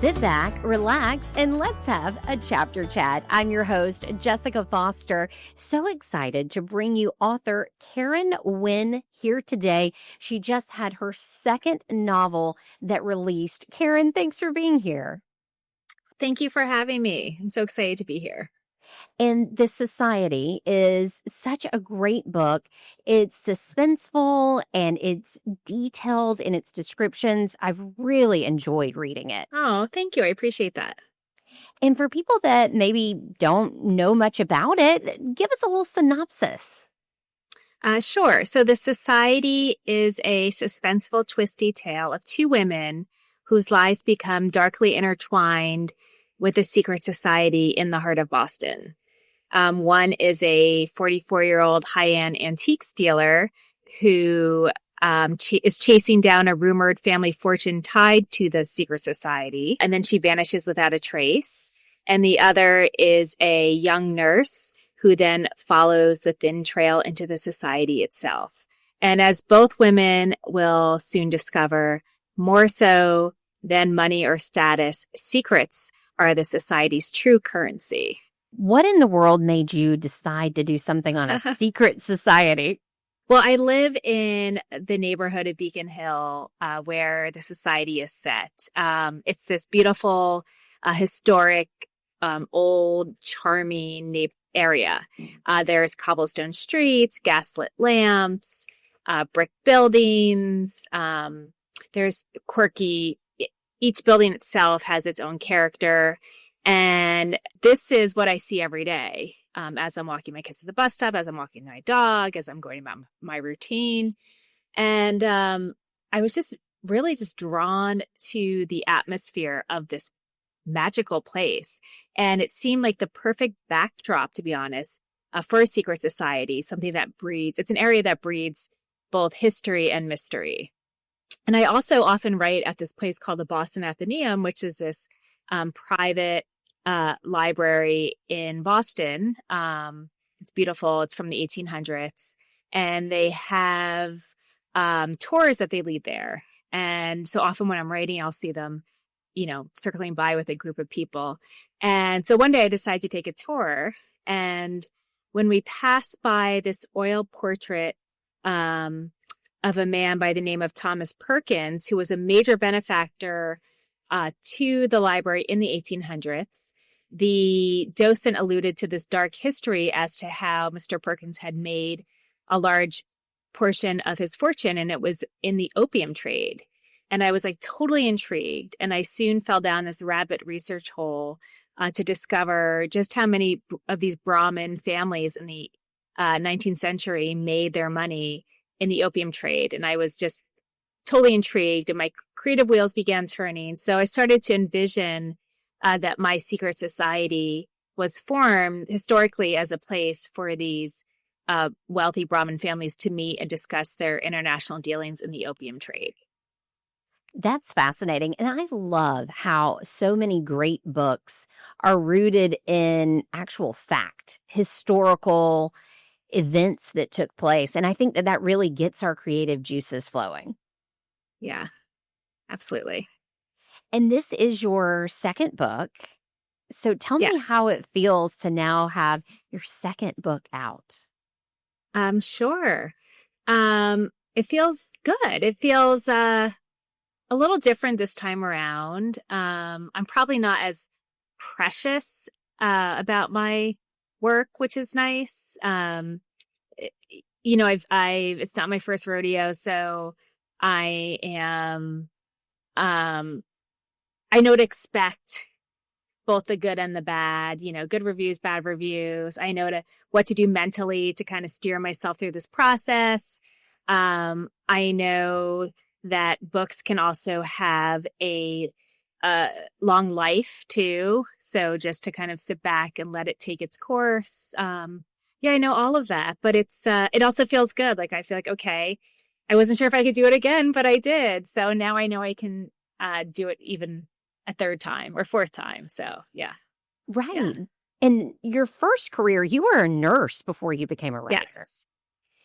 Sit back, relax, and let's have a chapter chat. I'm your host, Jessica Foster. So excited to bring you author Karen Winn here today. She just had her second novel that released. Karen, thanks for being here. Thank you for having me. I'm so excited to be here. And This Society is such a great book. It's suspenseful and it's detailed in its descriptions. I've really enjoyed reading it. Oh, thank you. I appreciate that. And for people that maybe don't know much about it, give us a little synopsis. Sure. So The Society is a suspenseful, twisty tale of two women whose lives become darkly intertwined with a secret society in the heart of Boston. One is a 44-year-old high-end antiques dealer who is chasing down a rumored family fortune tied to the secret society, and then she vanishes without a trace. And the other is a young nurse who then follows the thin trail into the society itself. And as both women will soon discover, more so than money or status, secrets are the society's true currency. What in the world made you decide to do something on a secret society? Well, I live in the neighborhood of Beacon Hill, where the society is set. It's this beautiful, historic, old, charming area. There's cobblestone streets, gaslit lamps, brick buildings. There's quirky, each building itself has its own character. And this is what I see every day as I'm walking my kids to the bus stop, as I'm walking my dog, as I'm going about my routine. And I was just really drawn to the atmosphere of this magical place. And it seemed like the perfect backdrop, to be honest, for a secret society, something that it's an area that breeds both history and mystery. And I also often write at this place called the Boston Athenaeum, which is this private library in Boston. It's beautiful. It's from the 1800s. And they have tours that they lead there. And so often when I'm writing, I'll see them, circling by with a group of people. And so one day I decided to take a tour. And when we passed by this oil portrait of a man by the name of Thomas Perkins, who was a major benefactor to the library in the 1800s. The docent alluded to this dark history as to how Mr. Perkins had made a large portion of his fortune, and it was in the opium trade. And I was totally intrigued, and I soon fell down this rabbit research hole to discover just how many of these Brahmin families in the 19th century made their money in the opium trade. And I was just totally intrigued, and my creative wheels began turning. So I started to envision that my secret society was formed historically as a place for these wealthy Brahmin families to meet and discuss their international dealings in the opium trade. That's fascinating. And I love how so many great books are rooted in actual fact, historical events that took place. And I think that really gets our creative juices flowing. Yeah, absolutely. And this is your second book. So tell me how it feels to now have your second book out. Sure. It feels good. It feels a little different this time around. I'm probably not as precious about my work, which is nice. It's not my first rodeo, so I am, I know to expect both the good and the bad, good reviews, bad reviews. I know what to do mentally to kind of steer myself through this process. I know that books can also have a long life too. So just to kind of sit back and let it take its course. I know all of that, but it also feels good. I feel okay, I wasn't sure if I could do it again, but I did. So now I know I can do it even a third time or fourth time. So yeah. Right. Yeah. In your first career, you were a nurse before you became a writer.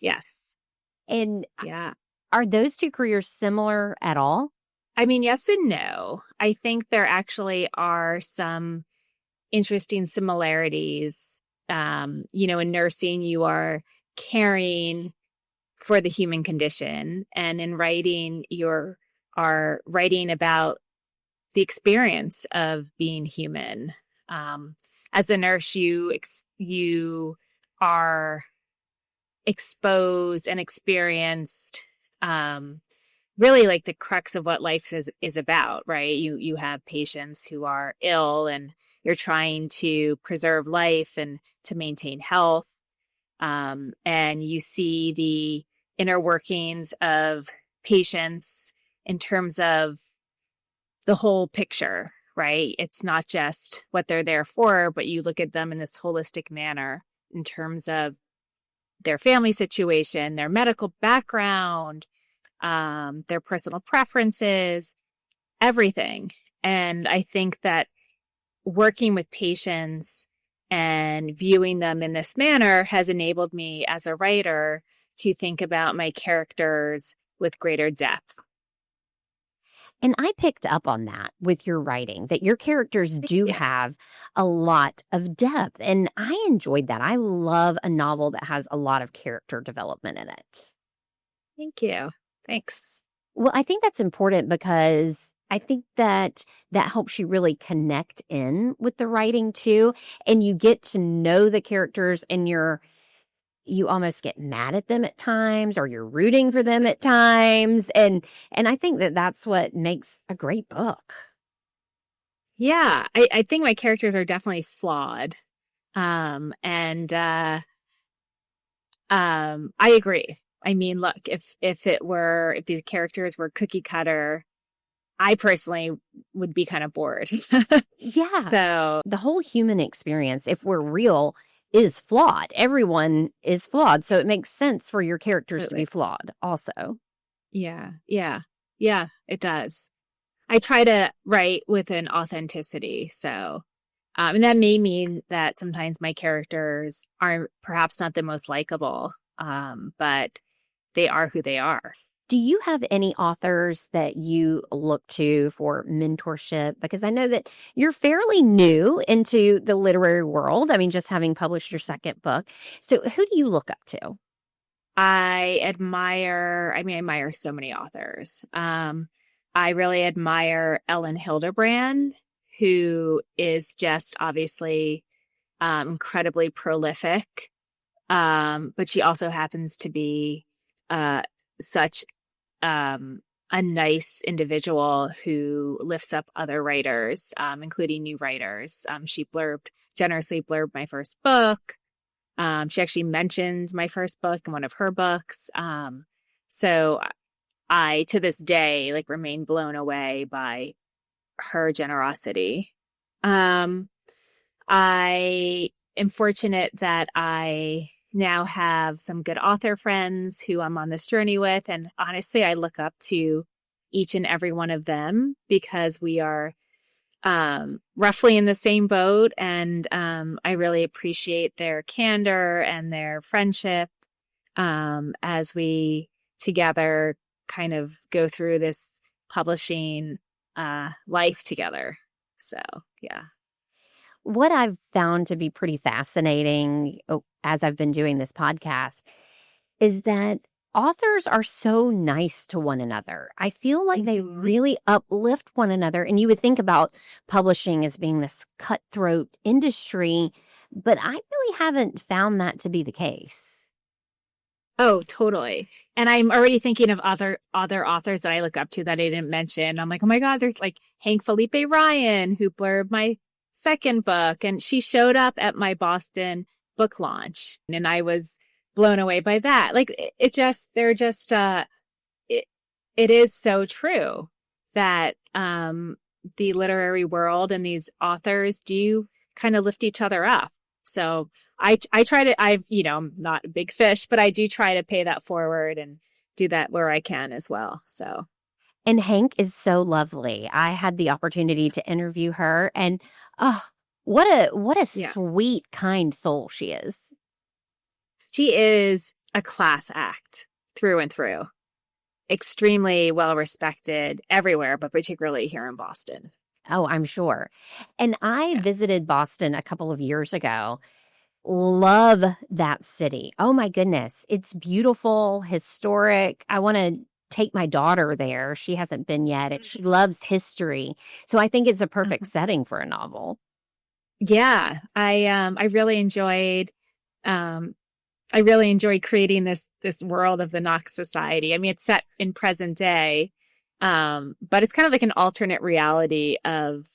Yes. And yeah. are those two careers similar at all? I mean, yes and no. I think there actually are some interesting similarities. In nursing, you are caring for the human condition. And in writing, you are writing about the experience of being human. As a nurse, you are exposed and experienced, really like the crux of what life is about, right? You have patients who are ill, and you're trying to preserve life and to maintain health. And you see the inner workings of patients in terms of the whole picture, right? It's not just what they're there for, but you look at them in this holistic manner in terms of their family situation, their medical background, their personal preferences, everything. And I think that working with patients and viewing them in this manner has enabled me as a writer to think about my characters with greater depth. And I picked up on that with your writing, that your characters do have a lot of depth. And I enjoyed that. I love a novel that has a lot of character development in it. Thank you. Thanks. Well, I think that's important because I think that helps you really connect in with the writing too. And you get to know the characters, and you almost get mad at them at times, or you're rooting for them at times. And I think that that's what makes a great book. Yeah, I think my characters are definitely flawed. I agree. I mean, look, if these characters were cookie cutter, I personally would be kind of bored. Yeah. So the whole human experience, if we're real, is flawed. Everyone is flawed. So it makes sense for your characters to be flawed also. Yeah, it does. I try to write with an authenticity. So, and that may mean that sometimes my characters are perhaps not the most likable, but they are who they are. Do you have any authors that you look to for mentorship? Because I know that you're fairly new into the literary world. I mean, just having published your second book. So who do you look up to? I admire so many authors. I really admire Ellen Hildebrand, who is just obviously incredibly prolific. But she also happens to be such a nice individual who lifts up other writers, including new writers. She generously blurbed my first book. She actually mentioned my first book in one of her books. So I, to this day, remain blown away by her generosity. I am fortunate that I now have some good author friends who I'm on this journey with. And honestly, I look up to each and every one of them because we are roughly in the same boat. And I really appreciate their candor and their friendship as we together kind of go through this publishing life together. So, yeah. What I've found to be pretty fascinating as I've been doing this podcast is that authors are so nice to one another. I feel like they really uplift one another. And you would think about publishing as being this cutthroat industry, but I really haven't found that to be the case. Oh, totally. And I'm already thinking of other authors that I look up to that I didn't mention. I'm like, oh my God, there's Hank Felipe Ryan, who blurbed my second book, and she showed up at my Boston book launch, and I was blown away by that. It is so true that the literary world and these authors do kind of lift each other up. So I try to, I'm not a big fish, but I do try to pay that forward and do that where I can as well. So. And Hank is so lovely. I had the opportunity to interview her, and what a sweet, kind soul she is. She is a class act through and through. extremely well respected everywhere, but particularly here in Boston. Oh, I'm sure. And I Yeah. visited Boston a couple of years ago. Love that city. Oh my goodness. It's beautiful, historic. I want to take my daughter there. She hasn't been yet. She loves history. So I think it's a perfect Mhm. setting for a novel. Yeah, I really enjoyed um I really enjoy creating this world of the Knox Society. I mean, it's set in present day, but it's kind of like an alternate reality of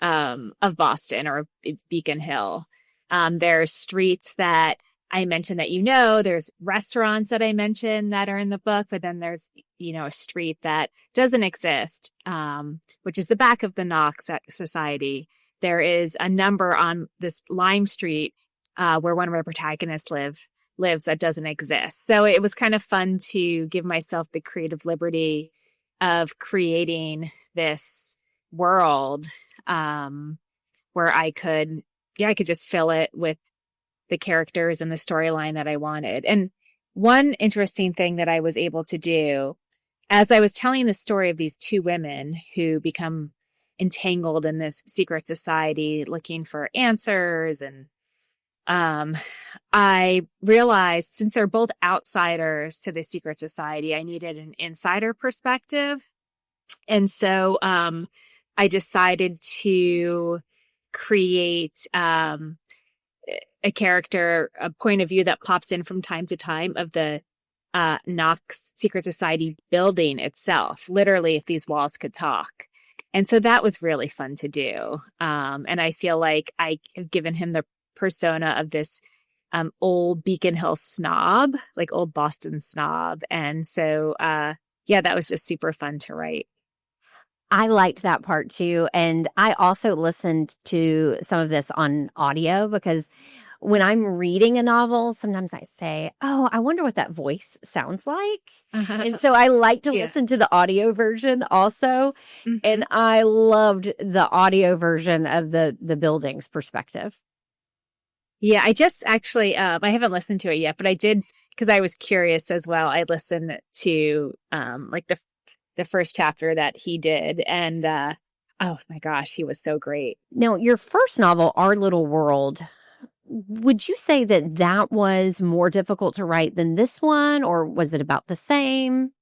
Boston or Beacon Hill. There's streets that I mentioned that there's restaurants that I mentioned that are in the book, but then there's a street that doesn't exist, which is the back of the Knox Society. There is a number on this Lime Street where one of our protagonists lives that doesn't exist. So it was kind of fun to give myself the creative liberty of creating this world where I could just fill it with the characters and the storyline that I wanted. And one interesting thing that I was able to do as I was telling the story of these two women who become entangled in this secret society looking for answers, and I realized since they're both outsiders to the secret society, I needed an insider perspective. And so I decided to create a character, a point of view that pops in from time to time of the Knox Secret Society building itself, literally if these walls could talk. And so that was really fun to do. And I feel like I have given him the persona of this old Beacon Hill snob, like old Boston snob. And so, yeah, that was just super fun to write. I liked that part too. And I also listened to some of this on audio because when I'm reading a novel, sometimes I say, oh, I wonder what that voice sounds like. And so I like to Yeah. listen to the audio version also. Mhm. And I loved the audio version of the building's perspective. Yeah, I just actually, I haven't listened to it yet, but I did because I was curious as well. I listened to like the first chapter that he did, and oh my gosh, he was so great. Now, your first novel, Our Little World, would you say that that was more difficult to write than this one, or was it about the same?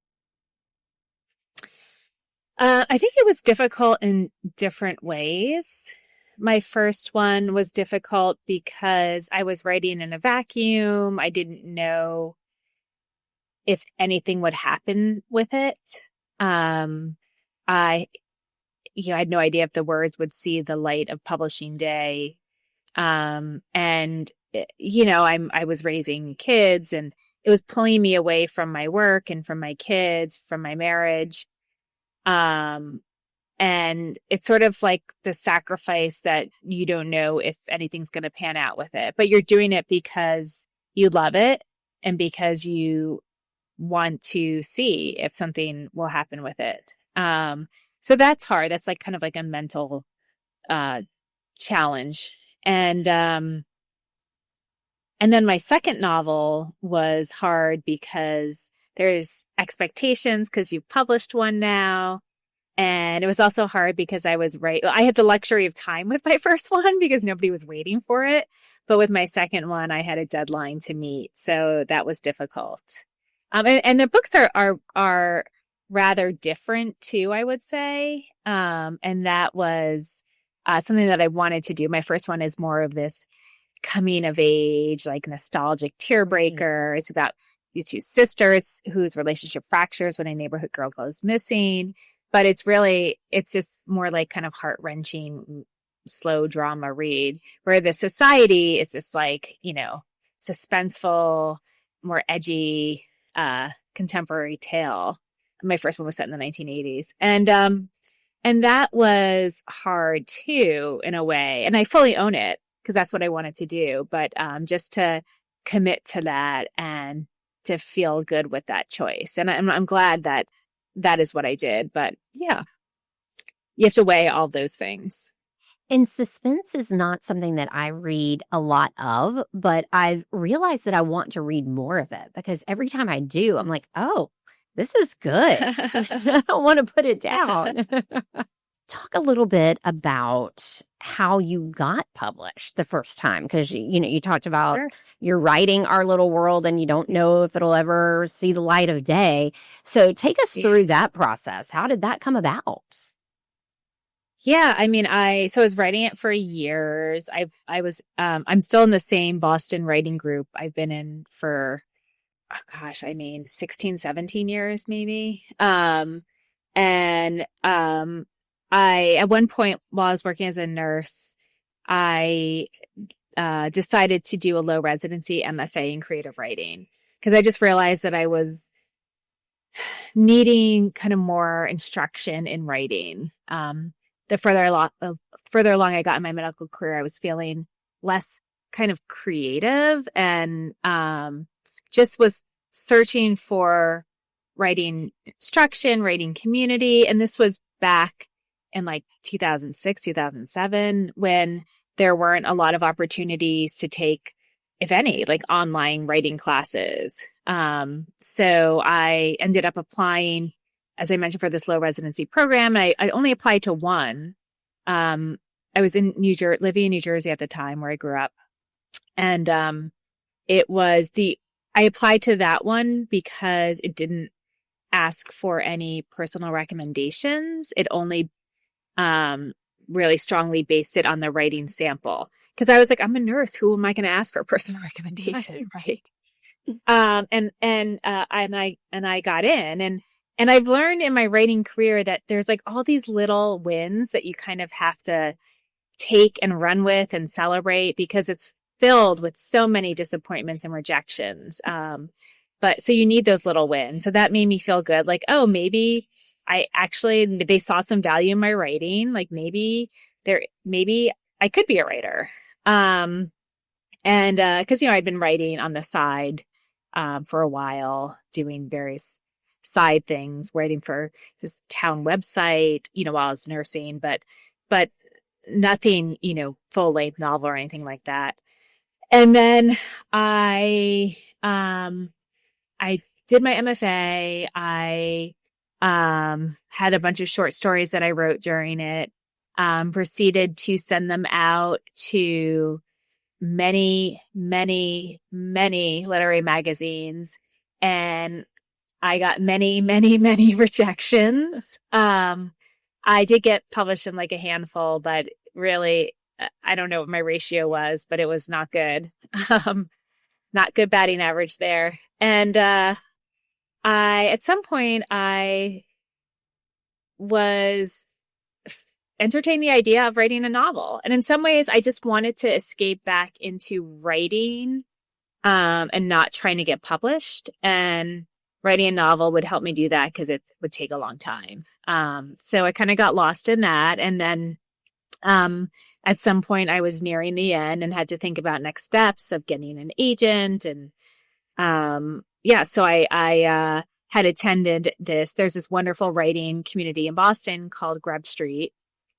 I think it was difficult in different ways. My first one was difficult because I was writing in a vacuum. I didn't know if anything would happen with it. Um, I, I had no idea if the words would see the light of publishing day. And I was raising kids, and it was pulling me away from my work and from my kids, from my marriage. And it's sort of like the sacrifice that you don't know if anything's going to pan out with it, but you're doing it because you love it and because you want to see if something will happen with it. So that's hard. That's like kind of like a mental challenge. And then my second novel was hard because there's expectations because you've published one now. And it was also hard because I had the luxury of time with my first one because nobody was waiting for it. But with my second one, I had a deadline to meet. So that was difficult. And the books are rather different too, I would say. And that was something that I wanted to do. My first one is more of this coming of age, like nostalgic tear breaker. It's about these two sisters whose relationship fractures when a neighborhood girl goes missing. But it's just more like kind of heart-wrenching, slow drama read, where the society is just like, suspenseful, more edgy, contemporary tale. My first one was set in the 1980s. And that was hard too, in a way. And I fully own it because that's what I wanted to do. But just to commit to that and to feel good with that choice. And I'm glad that is what I did. But yeah, you have to weigh all those things. And suspense is not something that I read a lot of, but I've realized that I want to read more of it because every time I do, I'm like, oh, This is good. I don't want to put it down. Talk a little bit about how you got published the first time, because you talked about Sure. you're writing Our Little World and you don't know if it'll ever see the light of day. So take us through that process. How did that come about? Yeah, I mean, I was writing it for years. I'm still in the same Boston writing group I've been in for, 16, 17 years maybe. And I, at one point while I was working as a nurse, I decided to do a low residency MFA in creative writing, because I just realized that I was needing kind of more instruction in writing. The further along I got in my medical career, I was feeling less kind of creative, and just was searching for writing instruction, writing community. And this was back in like 2006, 2007, when there weren't a lot of opportunities to take, if any, like online writing classes. So I ended up applying, as I mentioned, for this low residency program. I only applied to one. I was in living in New Jersey at the time, where I grew up. And I applied to that one because it didn't ask for any personal recommendations. It only really strongly based it on the writing sample. Because I was like, I'm a nurse. Who am I going to ask for a personal recommendation, right? And I got in, and I've learned in my writing career that there's like all these little wins that you kind of have to take and run with and celebrate, because it's filled with so many disappointments and rejections. But so you need those little wins. So that made me feel good. Like, oh, maybe they saw some value in my writing. Like maybe I could be a writer. And cause I'd been writing on the side, for a while, doing various side things, writing for this town website, while I was nursing, but nothing, full length novel or anything like that. And then I did my MFA. I had a bunch of short stories that I wrote during it, proceeded to send them out to many, many, many literary magazines. And I got many, many, many rejections. I did get published in like a handful, but really, I don't know what my ratio was, but it was not good. Not good batting average there. And at some point, I was entertained the idea of writing a novel. And in some ways, I just wanted to escape back into writing, and not trying to get published. And writing a novel would help me do that, because it would take a long time. So I kind of got lost in that. And then at some point, I was nearing the end and had to think about next steps of getting an agent. And so I had attended there's this wonderful writing community in Boston called Grub Street.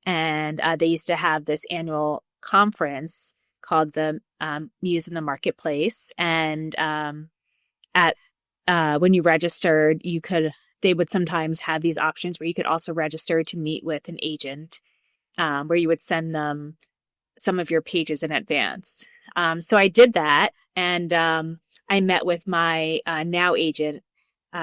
And they used to have this annual conference called the Muse in the Marketplace. And when you registered, they would sometimes have these options where you could also register to meet with an agent, where you would send them some of your pages in advance. So I did that, and I met with my now agent,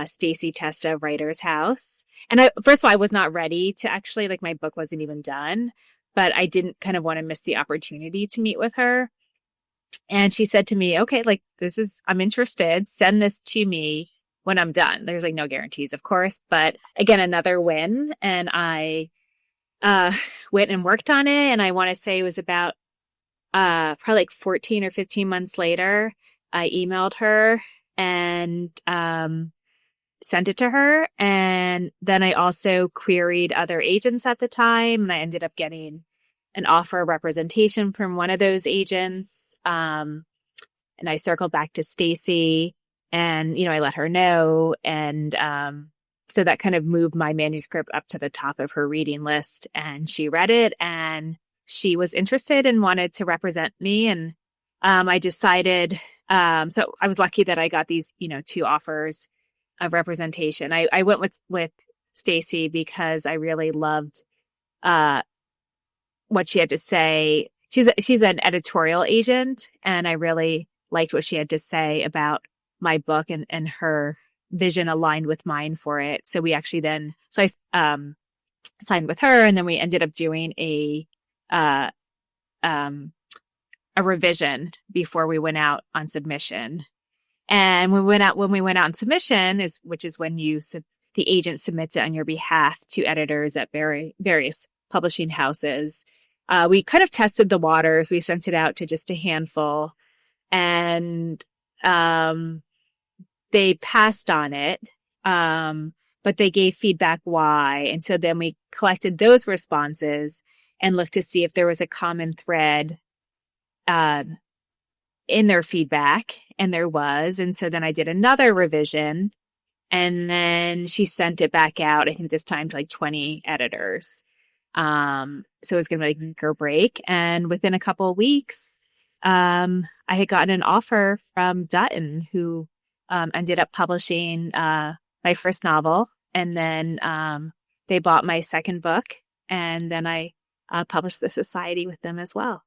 Stacy Testa, Writer's House. And first of all, I was not ready to actually, like, my book wasn't even done, but I didn't kind of want to miss the opportunity to meet with her. And she said to me, okay, like, I'm interested. Send this to me when I'm done. There's like no guarantees, of course, but again, another win. And I went and worked on it. And I want to say it was about probably like 14 or 15 months later, I emailed her and sent it to her. And then I also queried other agents at the time, and I ended up getting an offer of representation from one of those agents. And I circled back to Stacy, and, I let her know. And so that kind of moved my manuscript up to the top of her reading list. And she read it, and she was interested and wanted to represent me. And I decided, so I was lucky that I got these, 2 offers of representation. I went with Stacy because I really loved what she had to say. She's an editorial agent, and I really liked what she had to say about my book, and her vision aligned with mine for it. So we actually I signed with her, and then we ended up doing a revision before we went out on submission. And when we went out on submission, which is when the agent submits it on your behalf to editors at various publishing houses. We kind of tested the waters. We sent it out to just a handful, and they passed on it, but they gave feedback why. And so then we collected those responses and looked to see if there was a common thread in their feedback, and there was. And so then I did another revision, and then she sent it back out, I think this time to like 20 editors. So it was going to be like make or break. And within a couple of weeks, I had gotten an offer from Dutton, who ended up publishing my first novel. And then they bought my second book, and then I published The Society with them as well.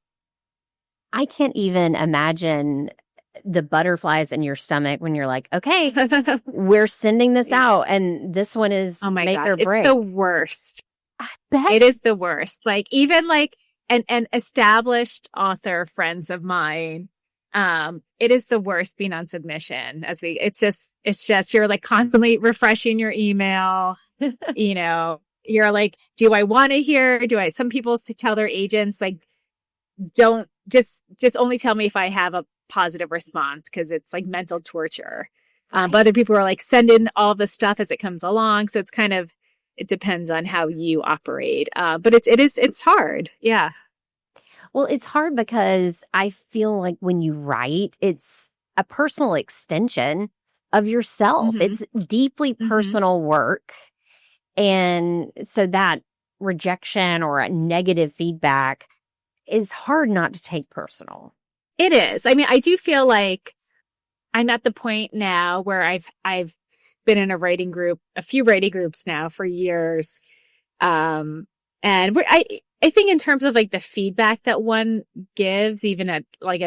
I can't even imagine the butterflies in your stomach when you're like, okay, we're sending this out, and this one is make or break. It's the worst. I bet. It is the worst. Like, even like an established author friends of mine, it is the worst being on submission. It's just you're like constantly refreshing your email. You know, you're like, do I want to hear? Some people tell their agents, like, don't just only tell me if I have a positive response, because it's like mental torture. But other people are like, send in all the stuff as it comes along. So it depends on how you operate. But it's hard. Yeah. Well, it's hard because I feel like when you write, it's a personal extension of yourself. Mm-hmm. It's deeply personal work. And so that rejection or a negative feedback is hard not to take personal. It is. I mean, I do feel like I'm at the point now where I've been in a few writing groups now for years. And I think in terms of like the feedback that one gives, even at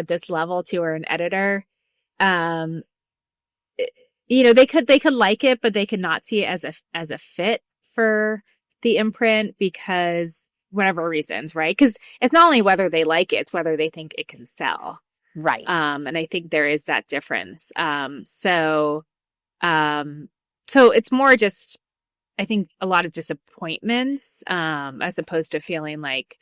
this level to an editor, they could like it, but they could not see it as a fit for the imprint because whatever reasons, right? Because it's not only whether they like it, it's whether they think it can sell. Right. And I think there is that difference. So it's more just, I think, a lot of disappointments, as opposed to feeling like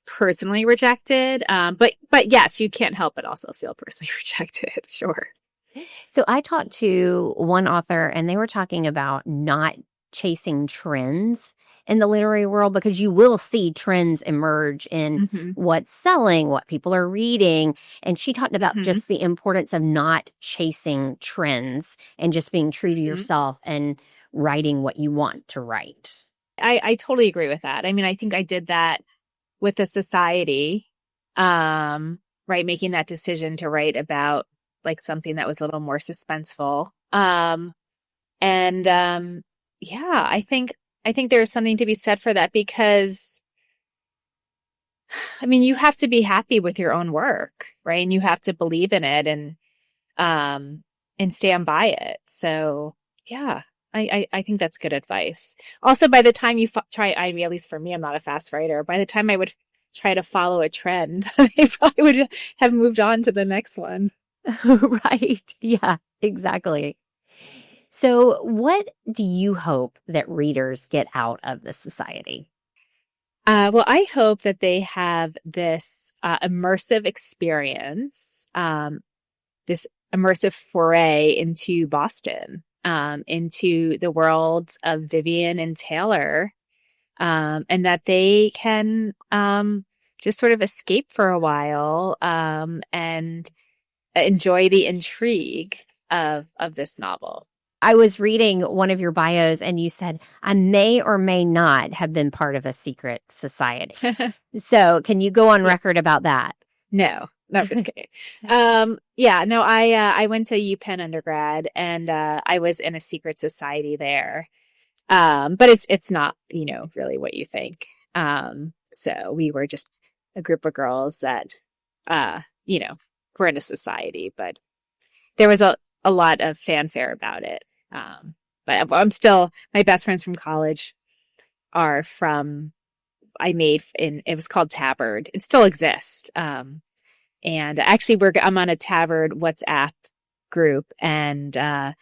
personally rejected. But yes, you can't help but also feel personally rejected. Sure. So I talked to one author, and they were talking about not chasing trends in the literary world, because you will see trends emerge in what's selling, what people are reading. And she talked about just the importance of not chasing trends and just being true to yourself and writing what you want to write. I totally agree with that. I mean, I think I did that with The Society, right? Making that decision to write about like something that was a little more suspenseful. Yeah, I think there's something to be said for that, because I mean, you have to be happy with your own work, right? And you have to believe in it and stand by it. So yeah, I think that's good advice. Also, by the time you at least for me, I'm not a fast writer. By the time I would try to follow a trend, I probably would have moved on to the next one. Right. Yeah, exactly. So what do you hope that readers get out of The Society? Well, I hope that they have this immersive experience, this immersive foray into Boston, into the worlds of Vivian and Taylor, and that they can just sort of escape for a while and enjoy the intrigue of this novel. I was reading one of your bios, and you said, I may or may not have been part of a secret society. So can you go on record about that? No, No, I'm just kidding. No, I went to UPenn undergrad, and I was in a secret society there. But it's not, really what you think. So we were just a group of girls that, were in a society, but there was a lot of fanfare about it. But my best friends from college are it was called Tabard. It still exists. And actually I'm on a Tabard WhatsApp group, and I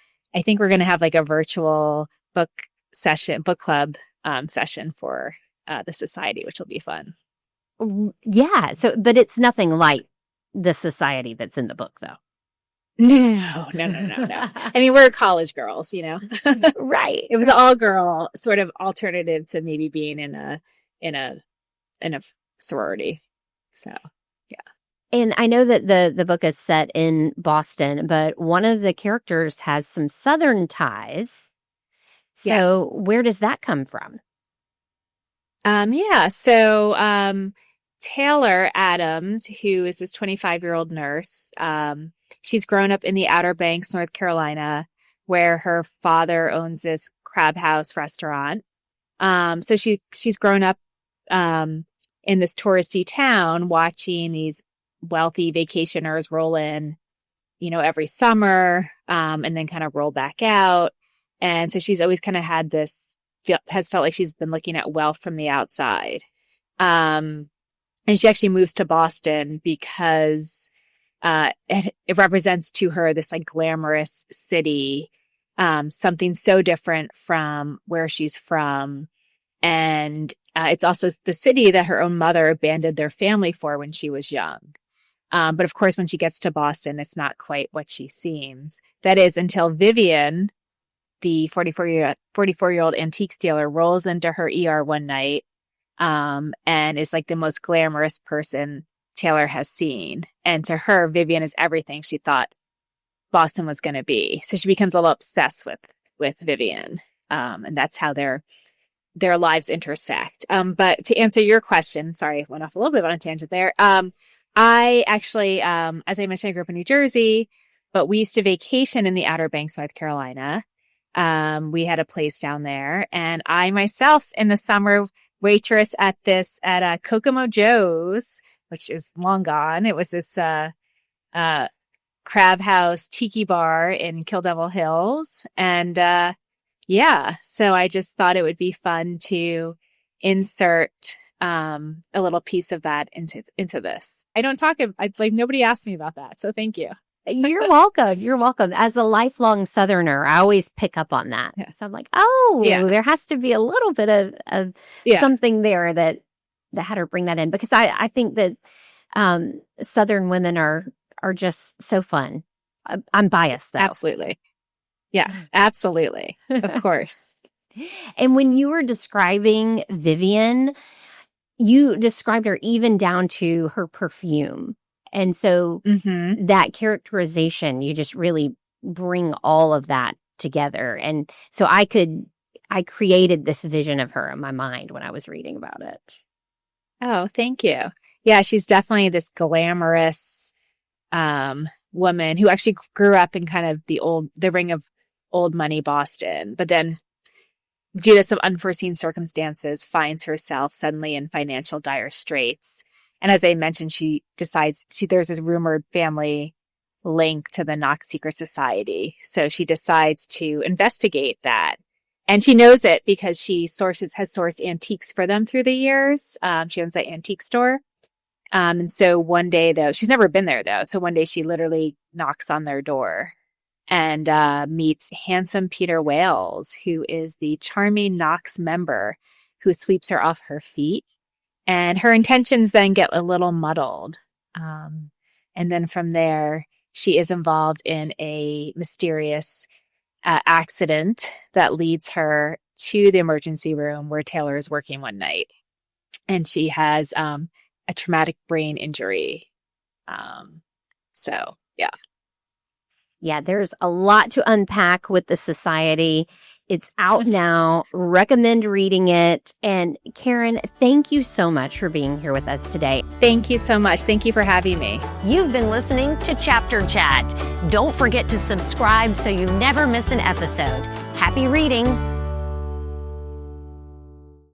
think we're going to have like a virtual book club session for the society, which will be fun. Yeah. But it's nothing like the society that's in the book, though. No. I mean, we're college girls, Right. It was all girl sort of alternative to maybe being in a sorority. So, yeah. And I know that the book is set in Boston, but one of the characters has some Southern ties. So where does that come from? So Taylor Adams, who is this 25-year-old nurse, she's grown up in the Outer Banks, North Carolina, where her father owns this crab house restaurant. So she's grown up in this touristy town, watching these wealthy vacationers roll in, every summer, and then kind of roll back out. And so she's always kind of has felt like she's been looking at wealth from the outside. And she actually moves to Boston because it represents to her this like glamorous city, something so different from where she's from. And it's also the city that her own mother abandoned their family for when she was young. But of course, when she gets to Boston, it's not quite what she seems. That is until Vivian, the 44-year-old antique dealer, rolls into her ER one night and is like the most glamorous person Taylor has seen. And to her, Vivian is everything she thought Boston was going to be. So she becomes a little obsessed with Vivian. And that's how their lives intersect. But to answer your question, sorry, I went off a little bit on a tangent there. I actually, as I mentioned, I grew up in New Jersey, but we used to vacation in the Outer Banks, North Carolina. We had a place down there, and I myself in the summer waitress at Kokomo Joe's, which is long gone. It was this crab house tiki bar in Kill Devil Hills. And so I just thought it would be fun to insert a little piece of that into this. Nobody asked me about that, so thank you. You're welcome. You're welcome. As a lifelong Southerner, I always pick up on that. Yeah. So I'm like, there has to be a little bit of something there that had her bring that in, because I think that Southern women are just so fun. I'm biased, though. Absolutely. Yes, absolutely. Of course. And when you were describing Vivian, you described her even down to her perfume. And so that characterization, you just really bring all of that together. And so I created this vision of her in my mind when I was reading about it. Oh, thank you. Yeah, she's definitely this glamorous woman who actually grew up in kind of the ring of old money Boston, but then due to some unforeseen circumstances finds herself suddenly in financial dire straits. And as I mentioned, she decides there's this rumored family link to the Knox Secret Society. So she decides to investigate that. And she knows it because she has sourced antiques for them through the years. She owns that antique store. And so one day, though, she's never been there, though. So one day she literally knocks on their door and meets handsome Peter Wales, who is the charming Knox member who sweeps her off her feet. And her intentions then get a little muddled. And then from there, she is involved in a mysterious accident that leads her to the emergency room where Taylor is working one night. And she has a traumatic brain injury. Yeah, there's a lot to unpack with the society. It's out now. Recommend reading it. And Karen, thank you so much for being here with us today. Thank you so much. Thank you for having me. You've been listening to Chapter Chat. Don't forget to subscribe so you never miss an episode. Happy reading.